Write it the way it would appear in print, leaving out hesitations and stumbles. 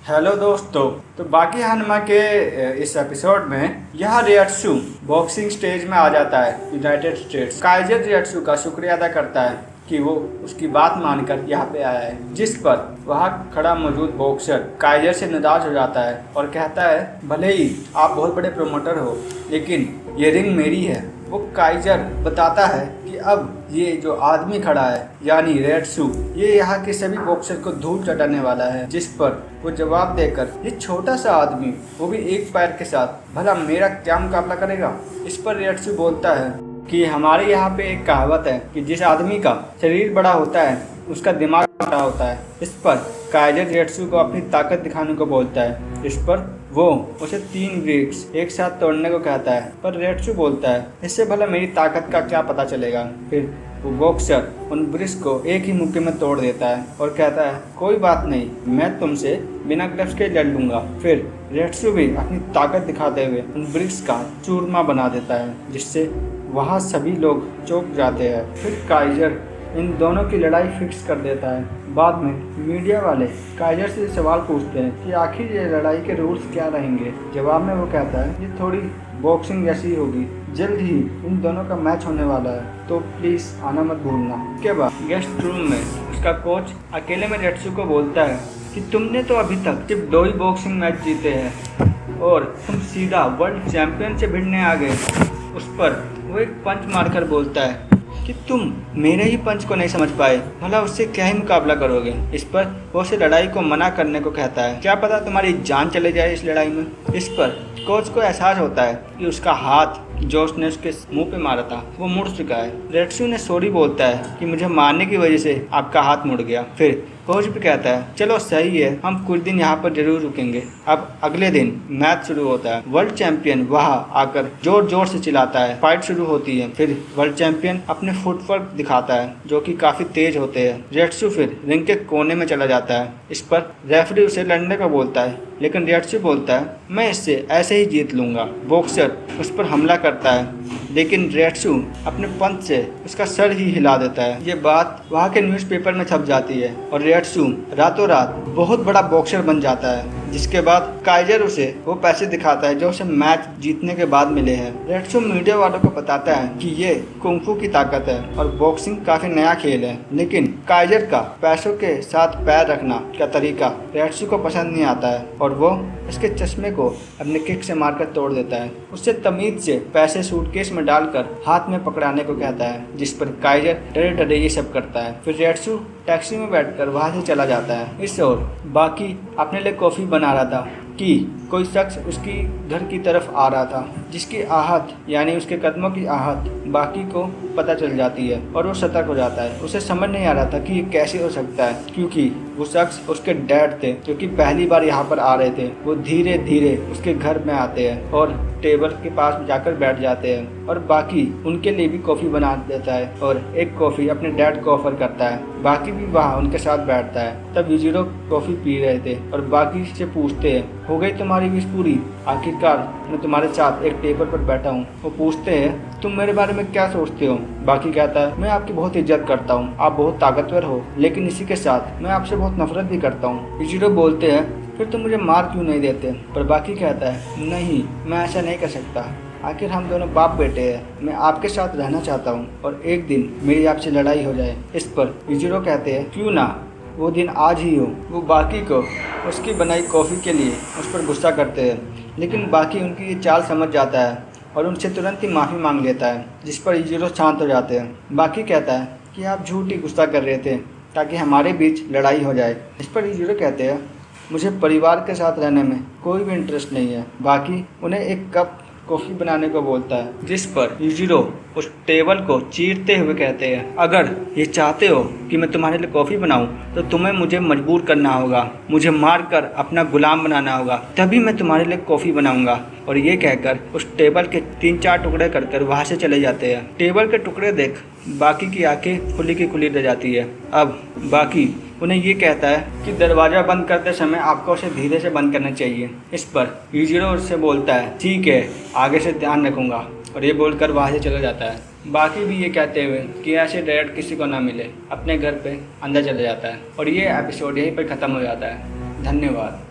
Hello दोस्तों। तो बाकी हनुमा के इस एपिसोड में यह रियत्सु बॉक्सिंग स्टेज में आ जाता है यूनाइटेड स्टेट्स। काइजर रियत्सु का शुक्रिया अदा करता है कि वो उसकी बात मानकर यहाँ पे आया है, जिस पर वहाँ खड़ा मौजूद बॉक्सर काइजर से नाराज हो जाता है और कहता है भले ही आप बहुत बड़े प्रोमोटर हो लेकिन ये रिंग मेरी है। वो काइजर बताता है कि अब ये जो आदमी खड़ा है यानी रियत्सु ये यहाँ के सभी बॉक्सर को धूल चटाने वाला है, जिस पर वो जवाब देकर ये छोटा सा आदमी वो भी एक पैर के साथ भला मेरा क्या मुकाबला करेगा। इस पर रियत्सु बोलता है कि हमारे यहाँ पे एक कहावत है कि जिस आदमी का शरीर बड़ा होता है उसका दिमाग बड़ा होता है। इस पर काइजर रियत्सु को अपनी ताकत दिखाने को बोलता है। इस पर वो उसे 3 ब्रिक्स एक साथ तोड़ने को कहता है, पर रियत्सु बोलता है इससे भला मेरी ताकत का क्या पता चलेगा। फिर वो बॉक्सर उन ब्रिक्स को एक ही मुक्के में तोड़ देता है और कहता है कोई बात नहीं, मैं तुमसे बिना ग्लव्स के लड़ लूंगा। फिर रियत्सु भी अपनी ताकत दिखाते हुए उन ब्रिक्स का चूरमा बना देता है, जिससे वहाँ सभी लोग चौंक जाते हैं। फिर काइजर इन दोनों की लड़ाई फिक्स कर देता है। बाद में मीडिया वाले काइजर से सवाल पूछते हैं कि आखिर ये लड़ाई के रूल्स क्या रहेंगे। जवाब में वो कहता है ये थोड़ी बॉक्सिंग जैसी होगी, जल्द ही इन दोनों का मैच होने वाला है, तो प्लीज़ आना मत भूलना। के बाद गेस्ट रूम में उसका कोच अकेले में रियत्सु को बोलता है कि तुमने तो अभी तक सिर्फ 2 ही बॉक्सिंग मैच जीते हैं और तुम सीधा वर्ल्ड चैंपियन से भिड़ने आ गए। उस पर वो एक पंच मारकर बोलता है कि तुम मेरे ही पंच को नहीं समझ पाए, भला उससे क्या ही मुकाबला करोगे। इस पर वो उसे लड़ाई को मना करने को कहता है, क्या पता तुम्हारी जान चले जाए इस लड़ाई में। इस पर कोच को एहसास होता है कि उसका हाथ जो उसने उसके मुंह पे मारा था वो मुड़ चुका है। रियत्सु ने सॉरी बोलता है कि मुझे मारने की वजह से आपका हाथ मुड़ गया। फिर कोच भी कहता है चलो सही है, हम कुछ दिन यहाँ पर जरूर रुकेंगे। अब अगले दिन मैच शुरू होता है। वर्ल्ड चैंपियन वहाँ आकर जोर जोर से चिल्लाता है। फाइट शुरू होती है। फिर वर्ल्ड चैंपियन अपने फुटवर्क दिखाता है जो कि काफी तेज होते हैं। रियत्सु फिर रिंग के कोने में चला जाता है। इस पर रेफरी उसे लड़ने को बोलता है, लेकिन रियत्सु बोलता है मैं इससे ऐसे ही जीत लूंगा। बॉक्सर उस पर हमला करता है, लेकिन रियत्सु अपने पंच से उसका सर ही हिला देता है। ये बात वहाँ के न्यूज़पेपर में छप जाती है और रियत्सु रातों रात बहुत बड़ा बॉक्सर बन जाता है। जिसके बाद काइजर उसे वो पैसे दिखाता है जो उसे मैच जीतने के बाद मिले हैं। रियत्सु मीडिया वालों को बताता है कि ये कुंफू की ताकत है और बॉक्सिंग काफी नया खेल है, लेकिन काइजर का पैसों के साथ पैर रखना का तरीका रियत्सु को पसंद नहीं आता है और वो इसके चश्मे को अपने किक से मारकर तोड़ देता है। उससे तमीज से पैसे सूटकेस में डालकर हाथ में पकड़ाने को कहता है, जिस पर काइजर डरे डरे ये सब करता है। फिर रियत्सु टैक्सी में बैठकर वहाँ से चला जाता है। इस ओर बाकी अपने लिए कॉफ़ी बना रहा था कि कोई शख्स उसकी घर की तरफ आ रहा था, जिसकी आहट यानी उसके कदमों की आहट बाकी को पता चल जाती है और वो सतर्क हो जाता है। उसे समझ नहीं आ रहा था कि ये कैसे हो सकता है, क्योंकि वो शख्स उसके डैड थे जो कि पहली बार यहाँ पर आ रहे थे। वो धीरे धीरे उसके घर में आते हैं और टेबल के पास जाकर बैठ जाते हैं और बाकी उनके लिए भी कॉफ़ी बना देता है और एक कॉफ़ी अपने डैड को ऑफर करता है। बाकी भी वहाँ उनके साथ बैठता है। तब यूजिरो कॉफ़ी पी रहे थे और बाकी से पूछते हैं हो गई तुम्हारी विश पूरी, आखिरकार मैं तुम्हारे साथ एक टेबल पर बैठा हूँ। वो पूछते हैं तुम मेरे बारे में क्या सोचते हो। बाकी कहता है मैं आपकी बहुत इज्जत करता हूँ, आप बहुत ताकतवर हो, लेकिन इसी के साथ मैं आपसे बहुत नफरत भी करता हूँ। यूजिरो बोलते हैं फिर तुम मुझे मार क्यों नहीं देते, पर बाकी कहता है नहीं, मैं ऐसा नहीं कर सकता, आखिर हम दोनों बाप बेटे हैं, मैं आपके साथ रहना चाहता हूँ और एक दिन मेरी आपसे लड़ाई हो जाए। इस पर यूजिरो कहते हैं क्यों ना वो दिन आज ही हो। वो बाकी को उसकी बनाई कॉफ़ी के लिए उस पर गुस्सा करते हैं, लेकिन बाकी उनकी ये चाल समझ जाता है और उनसे तुरंत ही माफ़ी मांग लेता है, जिस पर यूजिरो शांत हो जाते हैं। बाकी कहता है कि आप झूठ ही गुस्सा कर रहे थे ताकि हमारे बीच लड़ाई हो जाए। इस पर यूजिरो कहते हैं मुझे परिवार के साथ रहने में कोई भी इंटरेस्ट नहीं है। बाकी उन्हें एक कप कॉफ़ी बनाने को बोलता है, जिस पर यूजिरो उस टेबल को चीरते हुए कहते हैं अगर ये चाहते हो कि मैं तुम्हारे लिए कॉफ़ी बनाऊं तो तुम्हें मुझे मजबूर करना होगा, मुझे मारकर अपना गुलाम बनाना होगा, तभी मैं तुम्हारे लिए कॉफ़ी बनाऊंगा। और ये कहकर उस टेबल के 3-4 टुकड़े कर वहाँ से चले जाते हैं। टेबल के टुकड़े देख बाकी की आंखें खुली की खुली रह जाती है। अब बाकी उन्हें ये कहता है कि दरवाज़ा बंद करते समय आपको उसे धीरे से बंद करना चाहिए। इस पर यूजिरो उससे बोलता है ठीक है, आगे से ध्यान रखूँगा, और ये बोलकर वहाँ से चला जाता है। बाकी भी ये कहते हुए कि ऐसे डायरेक्ट किसी को ना मिले अपने घर पे अंदर चला जाता है और ये एपिसोड यहीं पर ख़त्म हो जाता है। धन्यवाद।